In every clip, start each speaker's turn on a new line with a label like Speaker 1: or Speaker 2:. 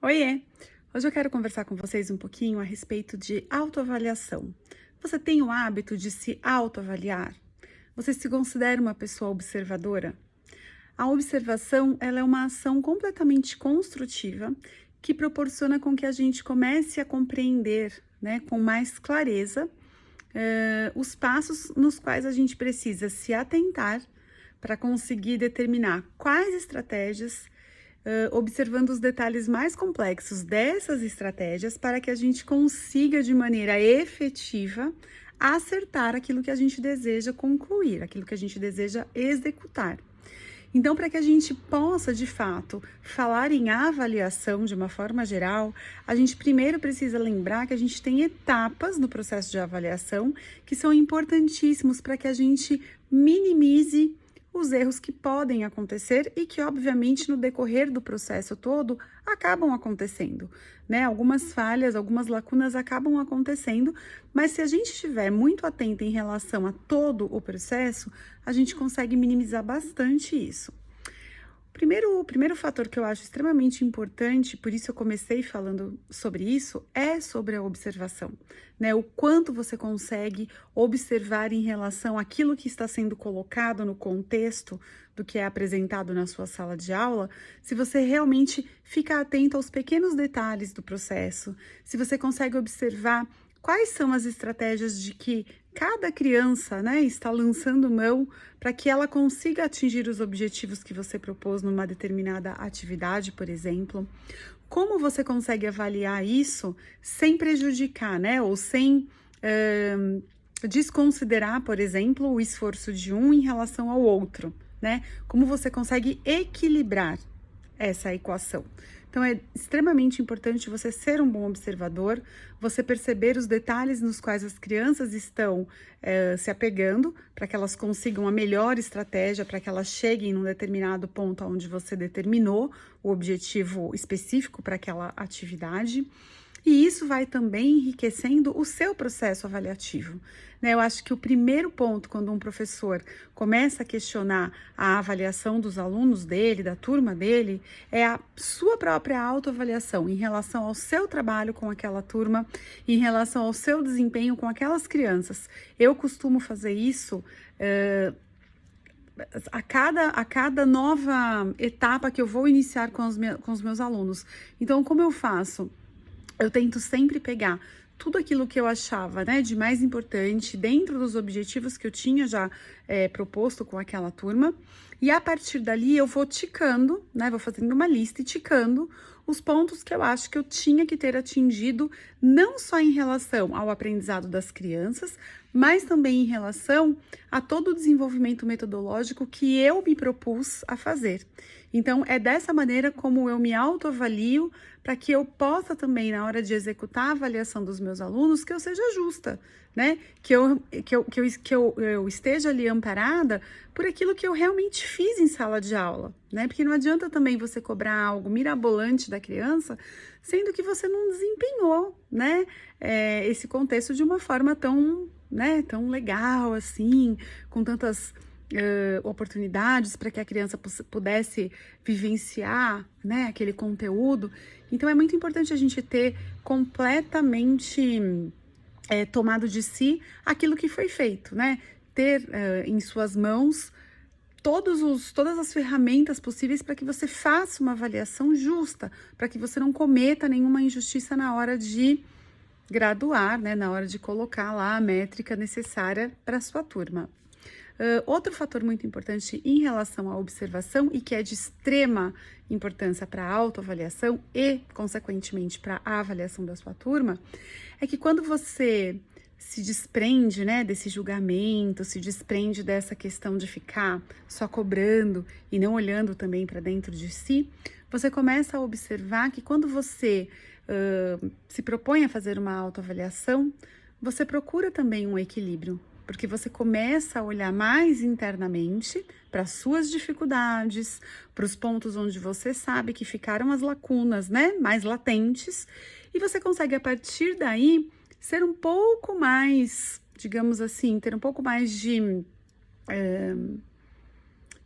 Speaker 1: Oiê! Hoje eu quero conversar com vocês um pouquinho a respeito de autoavaliação. Você tem o hábito de se autoavaliar? Você se considera uma pessoa observadora? A observação, ela é uma ação completamente construtiva que proporciona com que a gente comece a compreender, né, com mais clareza, os passos nos quais a gente precisa se atentar para conseguir determinar quais estratégias, observando os detalhes mais complexos dessas estratégias para que a gente consiga, de maneira efetiva, acertar aquilo que a gente deseja concluir, aquilo que a gente deseja executar. Então, para que a gente possa, de fato, falar em avaliação de uma forma geral, a gente primeiro precisa lembrar que a gente tem etapas no processo de avaliação que são importantíssimos para que a gente minimize os erros que podem acontecer e que, obviamente, no decorrer do processo todo, acabam acontecendo, né? Algumas falhas, algumas lacunas acabam acontecendo, mas se a gente estiver muito atento em relação a todo o processo, a gente consegue minimizar bastante isso. O primeiro fator que eu acho extremamente importante, por isso eu comecei falando sobre isso, é sobre a observação, né? O quanto você consegue observar em relação àquilo que está sendo colocado no contexto do que é apresentado na sua sala de aula, se você realmente fica atento aos pequenos detalhes do processo, se você consegue observar quais são as estratégias de que cada criança, né, está lançando mão para que ela consiga atingir os objetivos que você propôs numa determinada atividade, por exemplo. Como você consegue avaliar isso sem prejudicar, né, ou sem desconsiderar, por exemplo, o esforço de um em relação ao outro, né? Como você consegue equilibrar essa equação. Então, é extremamente importante você ser um bom observador, você perceber os detalhes nos quais as crianças estão se apegando, para que elas consigam a melhor estratégia, para que elas cheguem num determinado ponto onde você determinou o objetivo específico para aquela atividade. E isso vai também enriquecendo o seu processo avaliativo, né? Eu acho que o primeiro ponto, quando um professor começa a questionar a avaliação dos alunos dele, da turma dele, é a sua própria autoavaliação em relação ao seu trabalho com aquela turma, em relação ao seu desempenho com aquelas crianças. Eu costumo fazer isso a cada nova etapa que eu vou iniciar com os meus alunos. Então, como eu faço? Eu tento sempre pegar tudo aquilo que eu achava, né, de mais importante dentro dos objetivos que eu tinha já proposto com aquela turma, e a partir dali eu vou ticando, né, vou fazendo uma lista e ticando os pontos que eu acho que eu tinha que ter atingido, não só em relação ao aprendizado das crianças, mas também em relação a todo o desenvolvimento metodológico que eu me propus a fazer. Então, é dessa maneira como eu me autoavalio, para que eu possa também, na hora de executar a avaliação dos meus alunos, que eu seja justa, né? Que eu esteja ali amparada por aquilo que eu realmente fiz em sala de aula, né? Porque não adianta também você cobrar algo mirabolante da criança, sendo que você não desempenhou, né? Esse contexto de uma forma tão, né, tão legal assim, com tantas oportunidades para que a criança pudesse vivenciar, né, aquele conteúdo. Então, é muito importante a gente ter completamente tomado de si aquilo que foi feito, né? Ter em suas mãos todas as ferramentas possíveis para que você faça uma avaliação justa, para que você não cometa nenhuma injustiça na hora de graduar, né, na hora de colocar lá a métrica necessária para a sua turma. Outro fator muito importante em relação à observação e que é de extrema importância para a autoavaliação e, consequentemente, para a avaliação da sua turma, é que quando você se desprende, né, desse julgamento, se desprende dessa questão de ficar só cobrando e não olhando também para dentro de si, você começa a observar que quando você se propõe a fazer uma autoavaliação, você procura também um equilíbrio, porque você começa a olhar mais internamente para as suas dificuldades, para os pontos onde você sabe que ficaram as lacunas, né, mais latentes, e você consegue, a partir daí, ser um pouco mais, digamos assim, ter um pouco mais de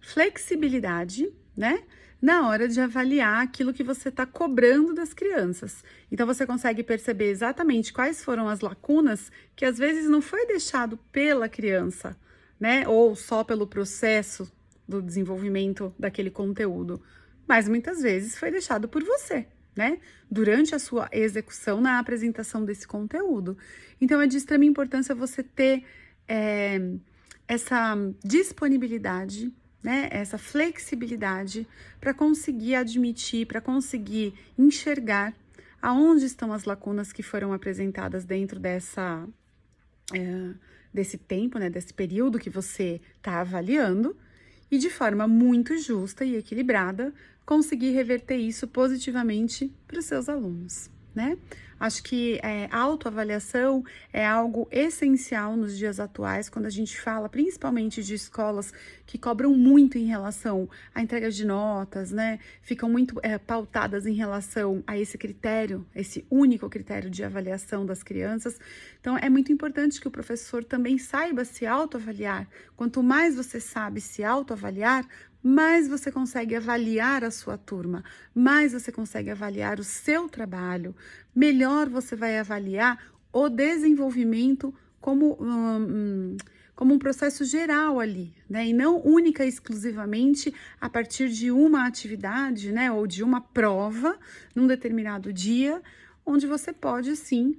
Speaker 1: flexibilidade, né, na hora de avaliar aquilo que você está cobrando das crianças. Então, você consegue perceber exatamente quais foram as lacunas que às vezes não foi deixado pela criança, né? Ou só pelo processo do desenvolvimento daquele conteúdo, mas muitas vezes foi deixado por você, né? Durante a sua execução na apresentação desse conteúdo. Então, é de extrema importância você ter essa disponibilidade, né? Essa flexibilidade para conseguir admitir, para conseguir enxergar aonde estão as lacunas que foram apresentadas dentro desse tempo, né? Desse período que você está avaliando e de forma muito justa e equilibrada conseguir reverter isso positivamente para os seus alunos, né? Acho que a autoavaliação é algo essencial nos dias atuais, quando a gente fala principalmente de escolas que cobram muito em relação à entrega de notas, né? Ficam muito pautadas em relação a esse critério, esse único critério de avaliação das crianças. Então, é muito importante que o professor também saiba se autoavaliar. Quanto mais você sabe se autoavaliar, mais você consegue avaliar a sua turma, mais você consegue avaliar o seu trabalho, melhor você vai avaliar o desenvolvimento como um processo geral ali, né? E não única e exclusivamente a partir de uma atividade, né? Ou de uma prova num determinado dia, onde você pode sim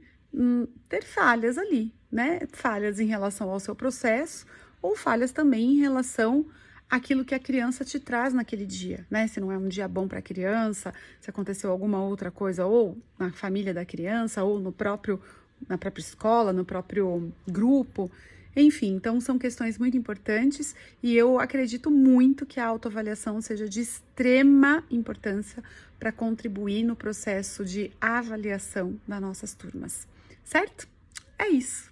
Speaker 1: ter falhas ali, né? Falhas em relação ao seu processo ou falhas também em relação aquilo que a criança te traz naquele dia, né? Se não é um dia bom para a criança, se aconteceu alguma outra coisa, ou na família da criança, ou na própria escola, no próprio grupo, enfim. Então, são questões muito importantes e eu acredito muito que a autoavaliação seja de extrema importância para contribuir no processo de avaliação das nossas turmas, certo? É isso.